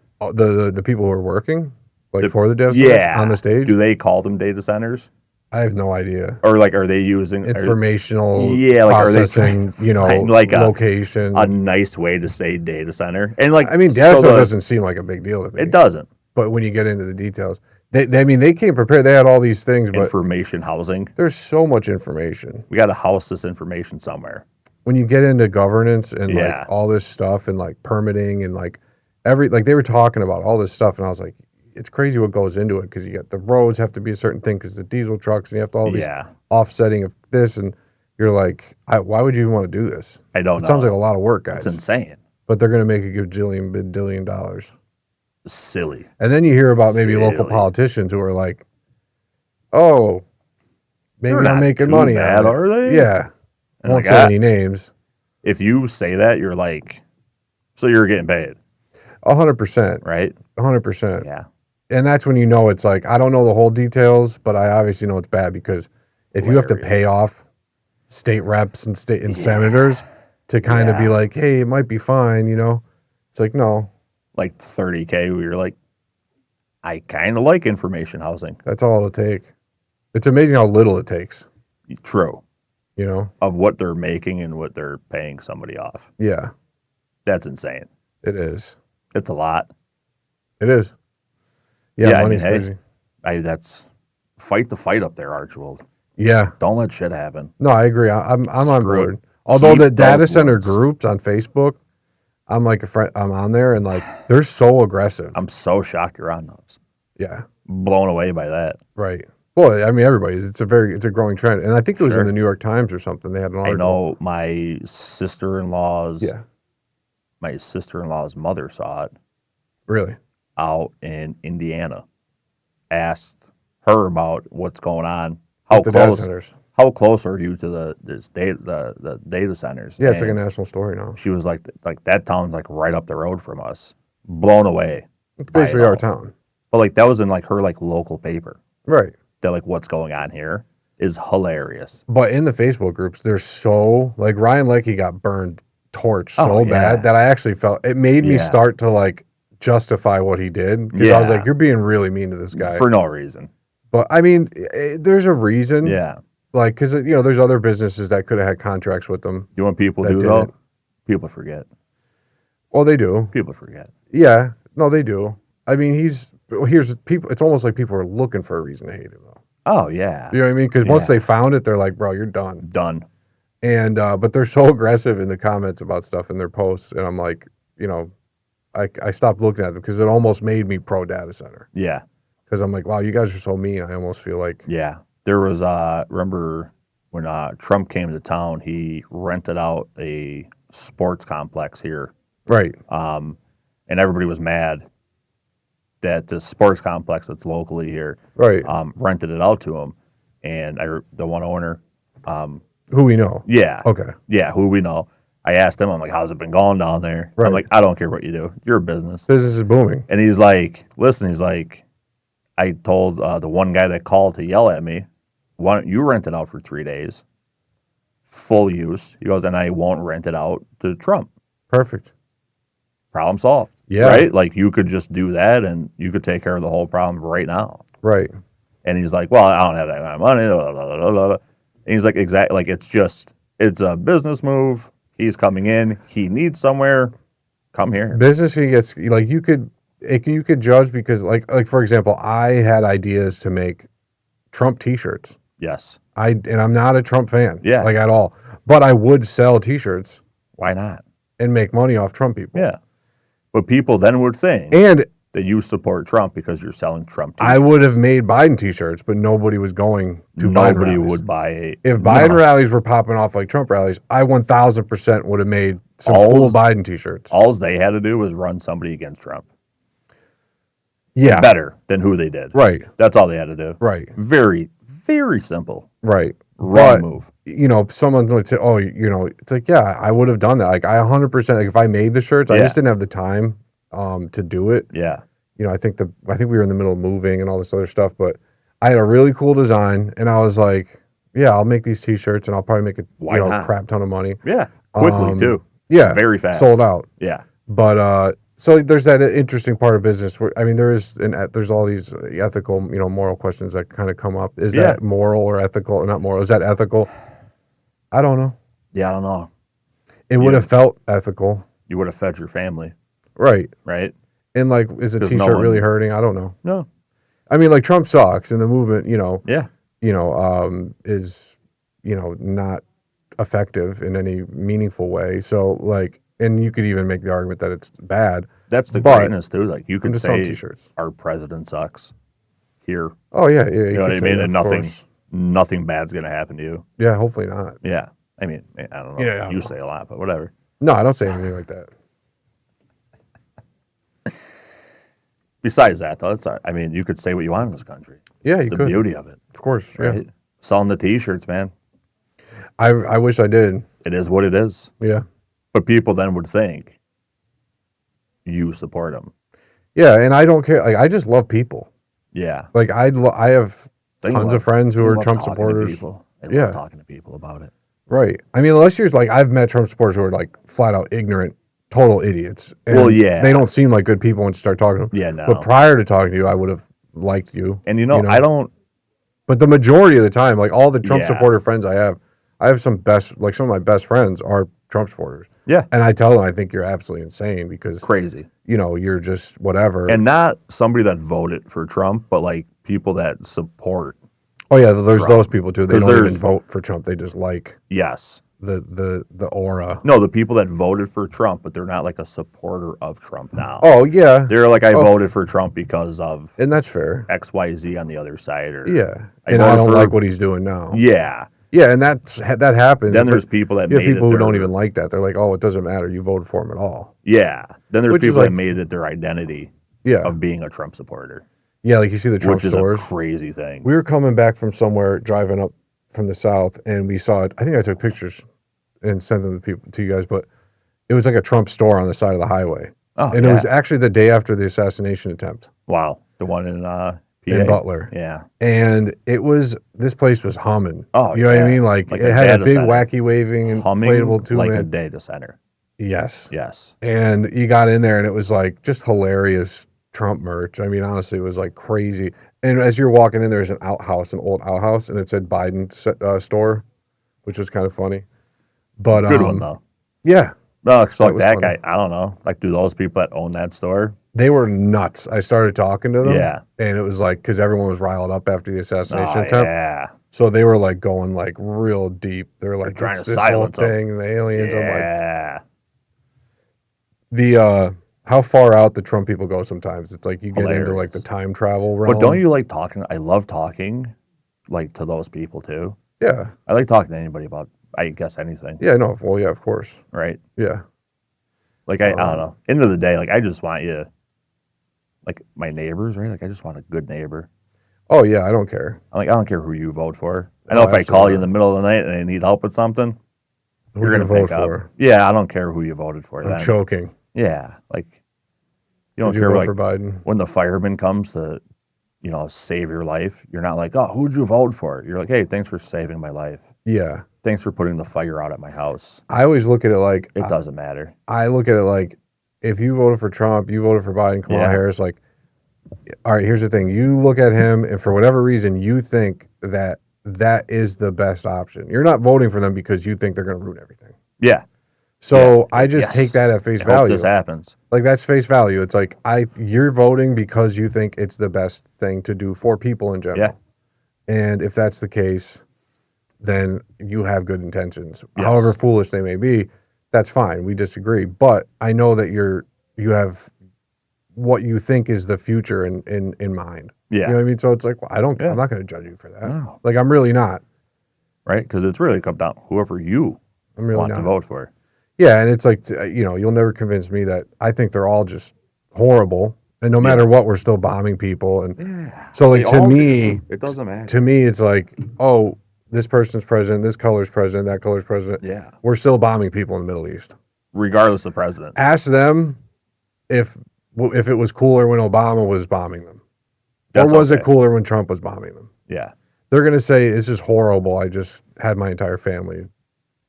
people who are working like for the data centers on the stage? Do they call them data centers? I have no idea. Or like, are they using informational processing? Are they you know, like location, a nice way to say data center? And like, I mean, data center doesn't seem like a big deal to me. It doesn't. But when you get into the details, they came prepared. They had all these things, but information housing. There's so much information. We got to house this information somewhere. When you get into governance and like all this stuff and like permitting and like they were talking about all this stuff, and I was like, it's crazy what goes into it because you got the roads have to be a certain thing because the diesel trucks and you have to all these offsetting of this, and you're like, why would you even want to do this? I don't know. It sounds like a lot of work, guys. It's insane. But they're going to make a bajillion dollars. Silly. And then you hear about maybe local politicians who are like, oh, maybe I'm making money out of it. Are they? Yeah. I won't say any names. If you say that, you're like, so you're getting paid. 100%. Right? 100%. Yeah. And that's when you know it's like, I don't know the whole details, but I obviously know it's bad because if you have to pay off state reps and senators to kind of be like, hey, it might be fine, you know? It's like, no. Like $30K where you're like, I kind of like information housing. That's all it'll take. It's amazing how little it takes. True. You know? Of what they're making and what they're paying somebody off. Yeah. That's insane. It is. It's a lot. It is. Yeah, money's crazy. That's fight the fight up there, Archibald. Yeah. Don't let shit happen. No, I agree. I'm on board. Although the data center groups on Facebook, I'm like a friend. I'm on there and like they're so aggressive. I'm so shocked you're on those. Yeah. Blown away by that. Right. Well, I mean, everybody's. It's a growing trend, and I think it was in the New York Times or something. They had an article. I know my sister-in-law's. Yeah. My sister-in-law's mother saw it. Really? Out in Indiana. Asked her about what's going on. How close are you to the data centers? Yeah, it's like a national story now. She was like that town's like right up the road from us. Blown away. It's basically our town. But like that was in like her like local paper. Right. That like what's going on here is hilarious. But in the Facebook groups, they're so like Ryan Leckie got torched so bad that I actually felt it made me start to like justify what he did because I was like, you're being really mean to this guy for no reason. But I mean, there's a reason. Yeah. Like, because you know, there's other businesses that could have had contracts with them. You know what people do though? People forget. Well, they do. People forget. Yeah. No, they do. I mean, here's people. It's almost like people are looking for a reason to hate him though. Oh yeah. You know what I mean? Because once they found it, they're like, bro, you're done. Done. And but they're so aggressive in the comments about stuff in their posts, and I'm like, you know, I stopped looking at them because it almost made me pro data center. Yeah. Because I'm like, wow, you guys are so mean. I almost feel like. Yeah. There was, remember when Trump came to town, he rented out a sports complex here. Right. And everybody was mad that the sports complex that's locally here right. Rented it out to him. And the one owner. Who we know. Yeah. Okay. Yeah, who we know. I asked him, I'm like, how's it been going down there? Right. I'm like, I don't care what you do. You're a business. Business is booming. And he's like, listen, he's like, I told the one guy that called to yell at me, why don't you rent it out for 3 days? Full use. He goes, and I won't rent it out to Trump. Perfect. Problem solved. Yeah. Right? Like, you could just do that and you could take care of the whole problem right now. Right. And he's like, well, I don't have that kind of money. Blah, blah, blah, blah. And he's like, exactly. Like, it's a business move. He's coming in. He needs somewhere. Come here. Business, he gets, like, you could judge because, like for example, I had ideas to make Trump T-shirts. Yes. And I'm not a Trump fan. Yeah. Like, at all. But I would sell T-shirts. Why not? And make money off Trump people. Yeah. But people then would think that you support Trump because you're selling Trump T-shirts. I would have made Biden T-shirts, but nobody was going to Biden rallies. Nobody would buy If Biden rallies were popping off like Trump rallies, I 1,000% would have made some cool Biden T-shirts. All they had to do was run somebody against Trump. Yeah. Better than who they did. Right. That's all they had to do. Right. Very, very simple. Right. Wrong move. You know, someone would say, oh, you know, it's like, yeah, I would have done that. Like, I 100%, like, if I made the shirts, I just didn't have the time to do it. Yeah. You know, I think we were in the middle of moving and all this other stuff, but I had a really cool design and I was like, yeah, I'll make these T-shirts and I'll probably make a crap ton of money. Yeah. Quickly too. Yeah. Very fast. Sold out. Yeah. But so there's that interesting part of business where, I mean, there's all these ethical, moral questions that kind of come up. Is that moral or ethical? Not moral. Is that ethical? I don't know. Yeah, I don't know. It would have felt ethical. You would have fed your family. Right. Right. And like, is a T-shirt really hurting? I don't know. No. I mean, like, Trump sucks and the movement, Yeah. is, not effective in any meaningful way. So, like, and you could even make the argument that it's bad. That's the greatness too. Like, you could say T-shirts. Our president sucks here. Oh yeah, yeah. You know what I mean? And nothing bad's gonna happen to you. Yeah, hopefully not. Yeah. I mean, I don't know. Yeah, you say a lot, but whatever. No, I don't say anything like that. Besides that, though, you could say what you want in this country. Yeah, it's the beauty of it. Of course, right? Yeah. Selling the T-shirts, man. I wish I did. It is what it is. Yeah. But people then would think you support them. Yeah, and I don't care. Like, I just love people. Yeah. Like, I have tons of friends who are Trump supporters. I love talking to people about it. Right. I mean, unless you're like, I've met Trump supporters who are like flat out ignorant, total idiots. And they don't seem like good people when you start talking to them. Yeah, no. But prior to talking to you, I would have liked you. And I don't. But the majority of the time, like all the Trump supporter friends I have some of my best friends are Trump supporters. Yeah. And I tell them, I think you're absolutely insane because crazy. You're just whatever. And not somebody that voted for Trump, but like people that support. Oh yeah, there's Trump. Those people too. They don't even vote for Trump. They just like the aura. No, the people that voted for Trump, but they're not like a supporter of Trump now. Oh yeah. They're like, I voted for Trump because of and that's fair. XYZ on the other side, or I don't like what he's doing now. Yeah. Yeah, and that happens. Then there's people that who don't even like that. They're like, oh, it doesn't matter. You voted for him at all. Yeah. Then there's people that made it their identity of being a Trump supporter. Yeah, like you see the Trump stores. Which is a crazy thing. We were coming back from somewhere, driving up from the south, and we saw it. I think I took pictures and sent them to you guys, but it was like a Trump store on the side of the highway. Oh, and it was actually the day after the assassination attempt. Wow. The one in in Butler. Yeah. And this place was humming. Oh, you know what I mean? Like it had a big wacky waving and inflatable tube. Like a data center. Yes. Yes. And you got in there and it was like just hilarious Trump merch. I mean, honestly, it was like crazy. And as you're walking in, there's an old outhouse, and it said Biden store, which was kind of funny. But good one though. Yeah. No, so like that guy, I don't know. Like, do those people that own that store? They were nuts. I started talking to them. Yeah. And it was like, because everyone was riled up after the assassination attempt. Yeah. So they were like going like real deep. They were like, trying to silence thing, the aliens. Yeah. I'm like, how far out the Trump people go sometimes. It's like you get Hilarious. into like the time travel realm. But don't you like talking? I love talking like to those people too. Yeah. I like talking to anybody about, I guess, anything. Yeah, no. Well, yeah, of course. Right? Yeah. Like, I don't know. End of the day, like, I just want you, like, my neighbors, right? Like, I just want a good neighbor. Oh, yeah, I don't care. I don't care who you vote for. I know if I call you in the middle of the night and I need help with something, you're going to vote for. Yeah, I don't care who you voted for. I'm choking. Yeah, like, you don't care vote for Biden? When the fireman comes to, save your life, you're not like, oh, who'd you vote for? You're like, hey, thanks for saving my life. Yeah. Thanks for putting the fire out at my house. I always look at it like it doesn't matter. I look at it like if you voted for Trump, you voted for Biden, Kamala Harris, like, all right, here's the thing. You look at him and for whatever reason, you think that is the best option. You're not voting for them because you think they're going to ruin everything. Yeah. So I just take that at face value. Hope this happens. Like, that's face value. It's like you're voting because you think it's the best thing to do for people in general. Yeah. And if that's the case, then you have good intentions. Yes. However foolish they may be, that's fine. We disagree. But I know that you have what you think is the future in mind. Yeah. You know what I mean? So it's like, well, I'm not going to judge you for that. No. Like, I'm really not. Right? Because it's really come down whoever you want to vote for. Yeah, and it's like, you'll never convince me that I think they're all just horrible. And no matter what, we're still bombing people. And so, like, to me, it doesn't matter. To me, it's like, oh, this person's president, this color's president, that color's president. Yeah. We're still bombing people in the Middle East. Regardless of president. Ask them if it was cooler when Obama was bombing them. Or was it cooler when Trump was bombing them? Yeah. They're going to say, this is horrible. I just had my entire family,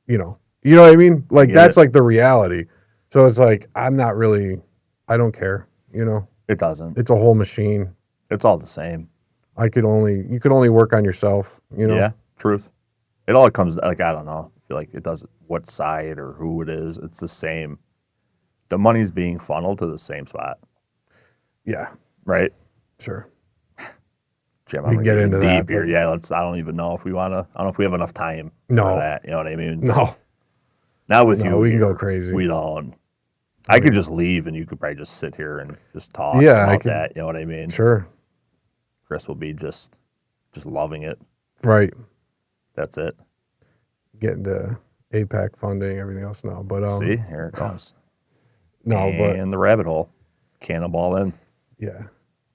You know what I mean? Like, that's like the reality. So it's like, I don't care, It doesn't. It's a whole machine. It's all the same. You could only work on yourself, Yeah, truth. It all comes, like, I don't know. I feel like it doesn't, what side or who it is. It's the same. The money's being funneled to the same spot. Yeah. Right? Sure. Jim, we can get into deep here. Yeah, I don't even know if we want to. I don't know if we have enough time for that. You know what I mean? No. Not with you. We can go crazy. We don't. I could just leave and you could probably just sit here and just talk about that. You know what I mean? Sure. Chris will be just loving it. Right. That's it. Getting to APAC funding, everything else now. But see, here it goes. And the rabbit hole. Cannonball in. Yeah.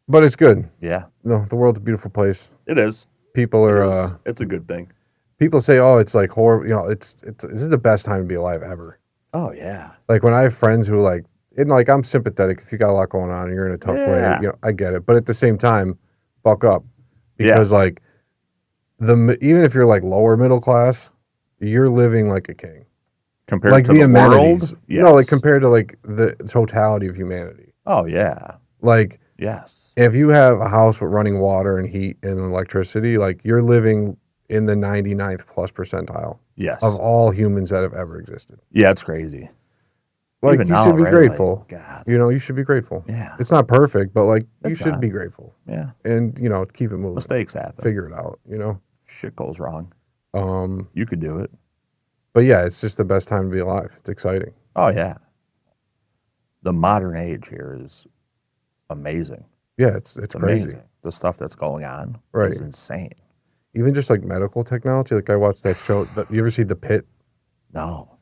But it's good. Yeah. No, the world's a beautiful place. It is. People are. It's a good thing. People say, "Oh, it's like horrible." This is the best time to be alive ever. Oh yeah. Like, when I have friends who I'm sympathetic. If you got a lot going on and you're in a tough way, I get it. But at the same time, buck up, because even if you're like lower middle class, you're living like a king. Compared to the amenities. World? Yes. No, like compared to like the totality of humanity. Oh yeah. Like, yes. If you have a house with running water and heat and electricity, like, you're living in the 99th plus percentile. Yes. Of all humans that have ever existed. Yeah, it's crazy. Like, even you should be grateful. Like, God. You should be grateful. Yeah. It's not perfect, but like, you should be grateful. Yeah. And, keep it moving. Mistakes happen. Figure it out, Shit goes wrong. You could do it. But yeah, it's just the best time to be alive. It's exciting. Oh yeah. The modern age here is amazing. Yeah, it's crazy. Amazing. The stuff that's going on is insane. Even just like medical technology. Like, I watched that show. You ever see The Pit? No.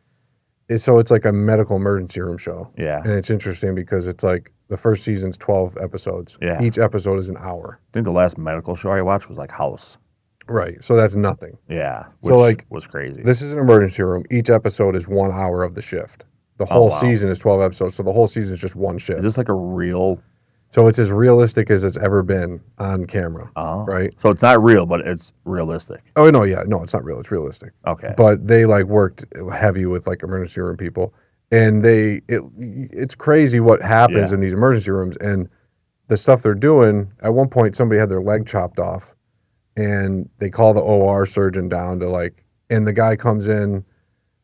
It's like a medical emergency room show. Yeah. And it's interesting because it's like the first season's 12 episodes. Yeah. Each episode is an hour. I think the last medical show I watched was like House. Right. So that's nothing. Yeah. Which was crazy. This is an emergency room. Each episode is 1 hour of the shift. The whole season is 12 episodes. So the whole season is just one shift. Is this like a real... So it's as realistic as it's ever been on camera, right? So it's not real, but it's realistic. Oh, no, yeah. No, it's not real. It's realistic. Okay. But they worked heavy with emergency room people. And it's crazy what happens in these emergency rooms. And the stuff they're doing, at one point somebody had their leg chopped off and they call the OR surgeon down to and the guy comes in,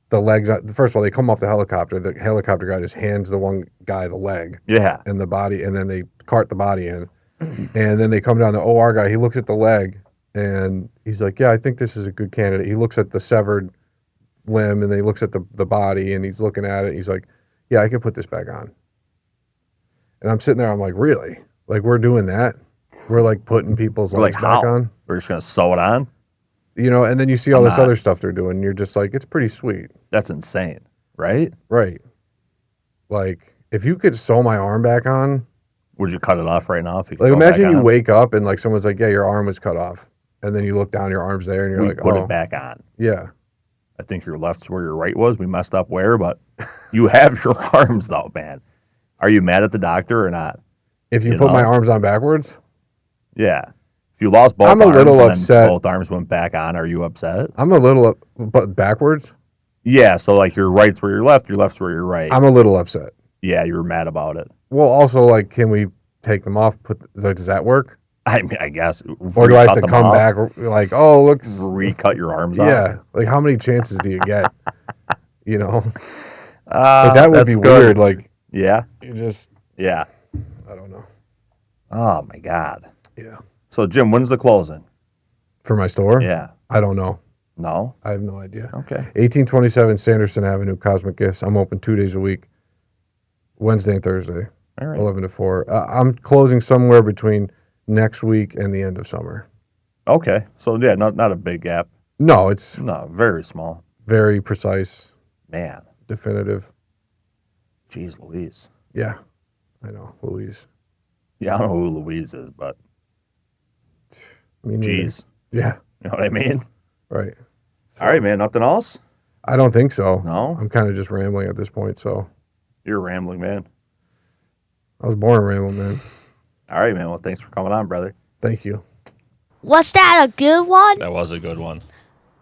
the legs, first of all, they come off the helicopter guy just hands the one guy the leg and the body, and then they cart the body in, and then they come down, the OR guy, he looks at the leg and he's like, yeah, I think this is a good candidate. He looks at the severed limb and then he looks at the body and he's looking at it, he's like, yeah, I can put this back on. And I'm sitting there, I'm like, really? Like, we're doing that? We're like putting people's legs back on? We're just going to sew it on? You know, and then you see all this other stuff they're doing, and you're just like, it's pretty sweet. That's insane, right? Right. Like, if you could sew my arm back on. Would you cut it off right now? If you could like, imagine you wake up and like someone's like, yeah, your arm was cut off. And then you look down, your arm's there, and you're like, put it back on. Yeah. I think your left's where your right was. We messed up where, but you have your arms though, man. Are you mad at the doctor or not? If you put my arms on backwards? Yeah. If you lost both arms a little upset. Both arms went back on, are you upset? I'm a little, but backwards? Yeah, so like your right's where your left's where your right. I'm a little upset. Yeah, you were mad about it. Well, also, like, can we take them off? Does that work? I mean, I guess. Or do I have to come back? Like, oh, look. Recut your arms off? Yeah. Like, how many chances do you get? You know? But that would be weird. Like, yeah. You just. Yeah. I don't know. Oh, my God. Yeah. So, Jim, when's the closing? For my store? Yeah. I don't know. No? I have no idea. Okay. 1827 Sanderson Avenue, Cosmic Gifts. I'm open 2 days a week, Wednesday and Thursday, all right. 11 to 4. I'm closing somewhere between next week and the end of summer. Okay. So, yeah, not a big gap. No, it's... No, very small. Very precise. Man. Definitive. Jeez Louise. Yeah. I know. Louise. Yeah, I don't know who Louise is, but... Jeez. Yeah. You know what I mean? Right. So, all right, man. Nothing else? I don't think so. No? I'm kind of just rambling at this point, so. You're a rambling man. I was born a rambling man. All right, man. Well, thanks for coming on, brother. Thank you. Was that a good one? That was a good one.